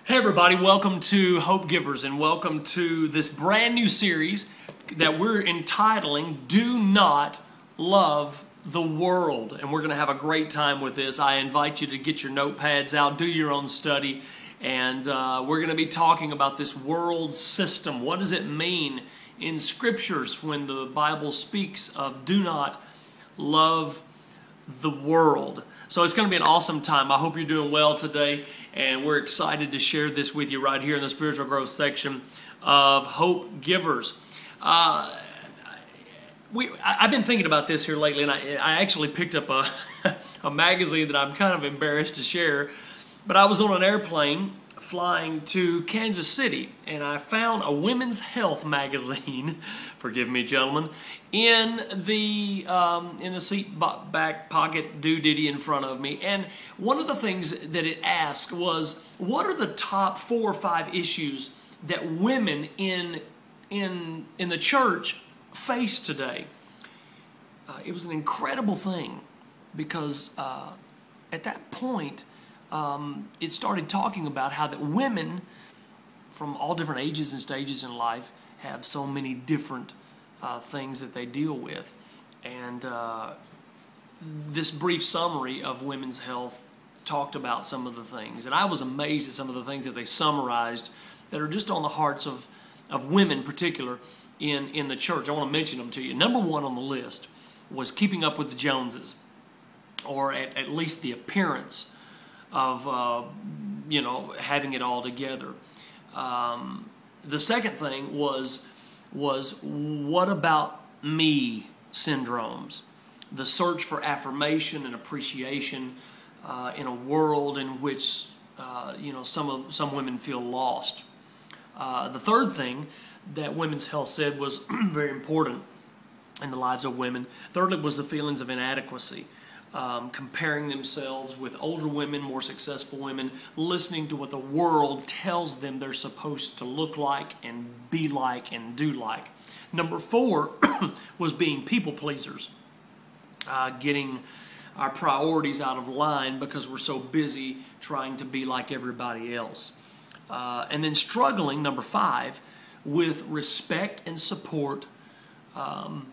Hey everybody, welcome to Hope Givers and welcome to this brand new series that we're entitling Do Not Love the World. And we're going to have a great time with this. I invite you to get your notepads out, do your own study, and we're going to be talking about this world system. What does it mean in scriptures when the Bible speaks of do not love the world? So it's going to be an awesome time. I hope you're doing well today, and we're excited to share this with you right here in the spiritual growth section of Hope Givers. I've been thinking about this here lately, and I actually picked up a magazine that I'm kind of embarrassed to share, but I was on an airplane flying to Kansas City, and I found a women's health magazine, forgive me gentlemen, in the seat back pocket doodiddy in front of me. And one of the things that it asked was, what are the top 4 or 5 issues that women in the church face today? It was an incredible thing because at that point it started talking about how that women from all different ages and stages in life have so many different things that they deal with. And this brief summary of women's health talked about some of the things. And I was amazed at some of the things that they summarized that are just on the hearts of women in particular in the church. I want to mention them to you. Number 1 on the list was keeping up with the Joneses, or at least the appearance of having it all together. The second thing was what about me syndromes, the search for affirmation and appreciation in a world in which some women feel lost. The third thing that Women's Health said was very important in the lives of women. Thirdly was the feelings of inadequacy. Comparing themselves with older women, more successful women, listening to what the world tells them they're supposed to look like and be like and do like. Number 4 was being people pleasers, getting our priorities out of line because we're so busy trying to be like everybody else. And then struggling, number 5, with respect and support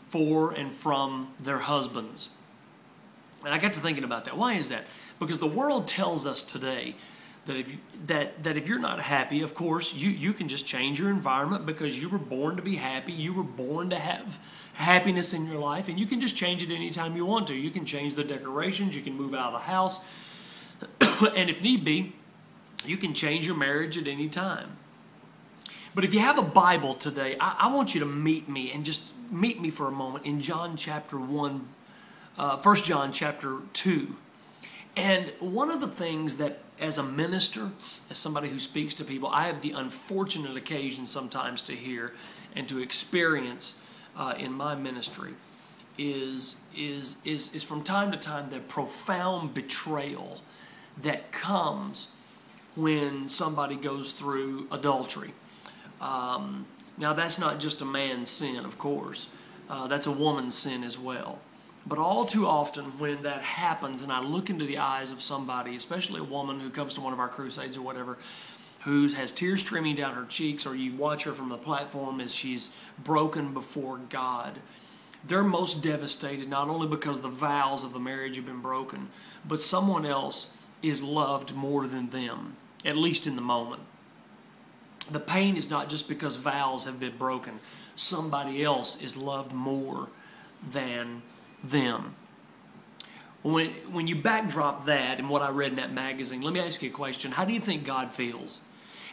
for and from their husbands. And I got to thinking about that. Why is that? Because the world tells us today that if you're not happy, of course, you can just change your environment because you were born to be happy. You were born to have happiness in your life, and you can just change it anytime you want to. You can change the decorations. You can move out of the house. And if need be, you can change your marriage at any time. But if you have a Bible today, I want you to meet me and just meet me for a moment in John chapter 1, 1 John chapter 2. And one of the things that as a minister, as somebody who speaks to people, I have the unfortunate occasion sometimes to hear and to experience in my ministry is from time to time the profound betrayal that comes when somebody goes through adultery. Now that's not just a man's sin, of course. That's a woman's sin as well. But all too often when that happens and I look into the eyes of somebody, especially a woman who comes to one of our crusades or whatever, who has tears streaming down her cheeks, or you watch her from the platform as she's broken before God, they're most devastated not only because the vows of the marriage have been broken, but someone else is loved more than them, at least in the moment. The pain is not just because vows have been broken. Somebody else is loved more than them. When you backdrop that and what I read in that magazine, let me ask you a question. How do you think God feels?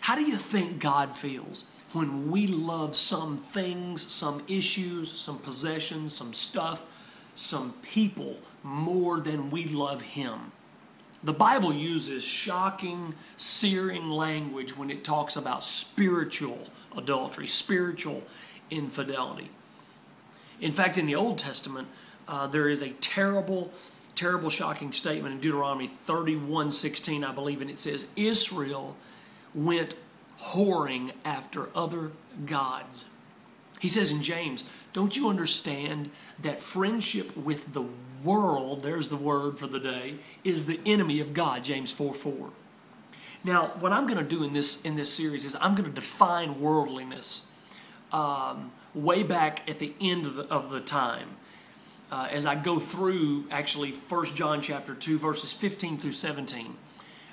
How do you think God feels when we love some things, some issues, some possessions, some stuff, some people more than we love Him? The Bible uses shocking, searing language when it talks about spiritual adultery, spiritual infidelity. In fact, in the Old Testament, there is a terrible, shocking statement in Deuteronomy 31:16, I believe, and it says, Israel went whoring after other gods. He says in James, don't you understand that friendship with the world, there's the word for the day, is the enemy of God, James 4:4. Now, what I'm going to do in this series is I'm going to define worldliness way back at the end of the time. As I go through, actually, 1 John chapter 2, verses 15 through 17.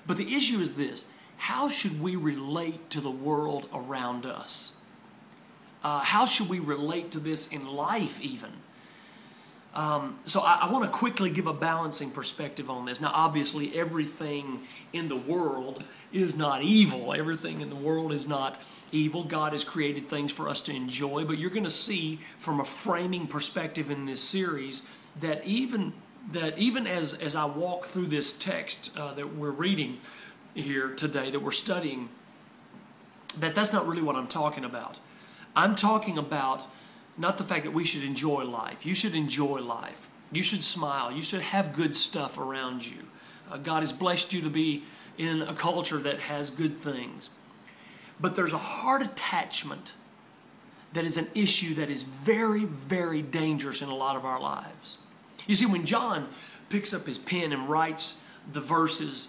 But the issue is this: how should we relate to the world around us? How should we relate to this in life even? So I want to quickly give a balancing perspective on this. Now, obviously, everything in the world is not evil. Everything in the world is not evil. God has created things for us to enjoy. But you're going to see from a framing perspective in this series that even as I walk through this text that we're reading here today, that we're studying, that's not really what I'm talking about. I'm talking about not the fact that we should enjoy life. You should enjoy life. You should smile. You should have good stuff around you. God has blessed you to be in a culture that has good things. But there's a heart attachment that is an issue that is very, very dangerous in a lot of our lives. You see, when John picks up his pen and writes the verses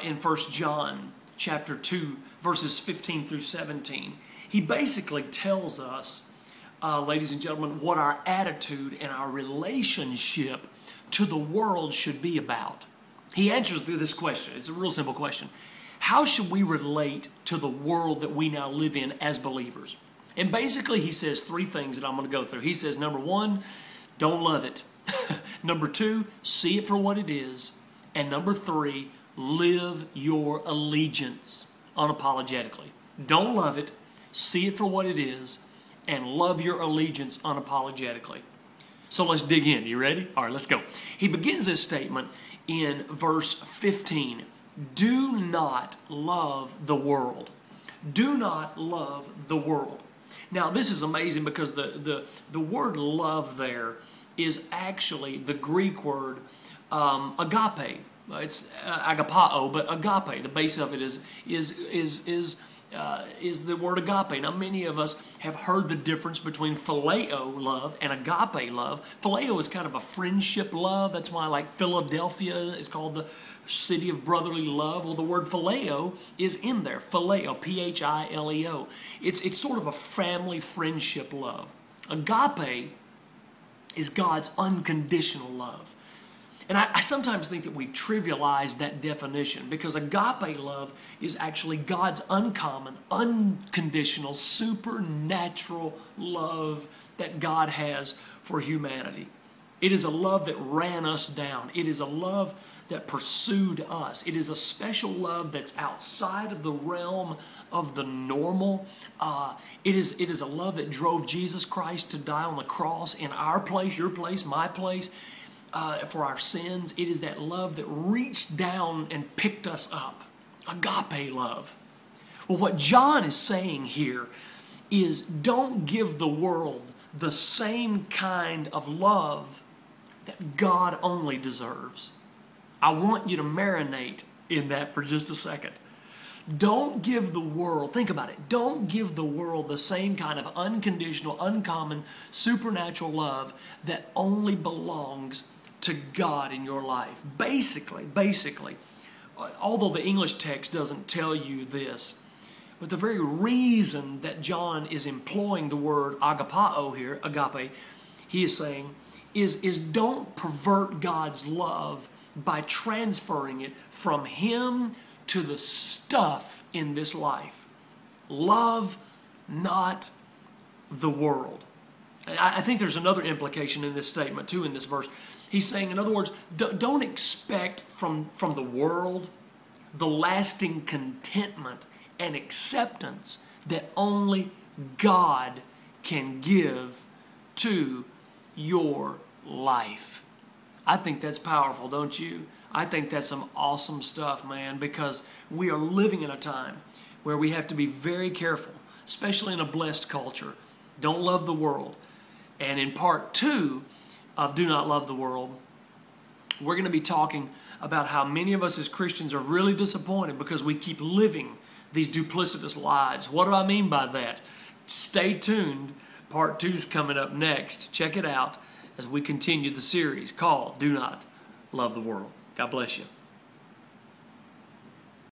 in 1 John chapter 2, verses 15 through 17, he basically tells us, ladies and gentlemen, what our attitude and our relationship to the world should be about. He answers this question. It's a real simple question. How should we relate to the world that we now live in as believers? And basically he says three things that I'm going to go through. He says, number one, don't love it. Number two, see it for what it is. And number three, live your allegiance unapologetically. Don't love it, see it for what it is, and love your allegiance unapologetically. So let's dig in. You ready? All right, let's go. He begins this statement in verse 15. Do not love the world. Do not love the world. Now, this is amazing because the word love there is actually the Greek word agape. It's agapao, but agape. The base of it is the word agape. Now, many of us have heard the difference between phileo love and agape love. Phileo is kind of a friendship love. That's why, like, Philadelphia is called the city of brotherly love. Well, the word phileo is in there. Phileo, P-H-I-L-E-O. It's sort of a family friendship love. Agape is God's unconditional love. And I sometimes think that we've trivialized that definition, because agape love is actually God's uncommon, unconditional, supernatural love that God has for humanity. It is a love that ran us down. It is a love that pursued us. It is a special love that's outside of the realm of the normal. It is a love that drove Jesus Christ to die on the cross in our place, your place, my place. For our sins. It is that love that reached down and picked us up. Agape love. Well, what John is saying here is, don't give the world the same kind of love that God only deserves. I want you to marinate in that for just a second. Don't give the world, think about it, don't give the world the same kind of unconditional, uncommon, supernatural love that only belongs to God in your life. Basically, although the English text doesn't tell you this, but the very reason that John is employing the word agapao here, agape, he is saying, is don't pervert God's love by transferring it from Him to the stuff in this life. Love not the world. I think there's another implication in this statement too, in this verse. He's saying, in other words, don't expect from the world the lasting contentment and acceptance that only God can give to your life. I think that's powerful, don't you? I think that's some awesome stuff, man, because we are living in a time where we have to be very careful, especially in a blessed culture. Don't love the world. And in part 2 of Do Not Love the World, we're going to be talking about how many of us as Christians are really disappointed because we keep living these duplicitous lives. What do I mean by that? Stay tuned. Part 2 is coming up next. Check it out as we continue the series called Do Not Love the World. God bless you.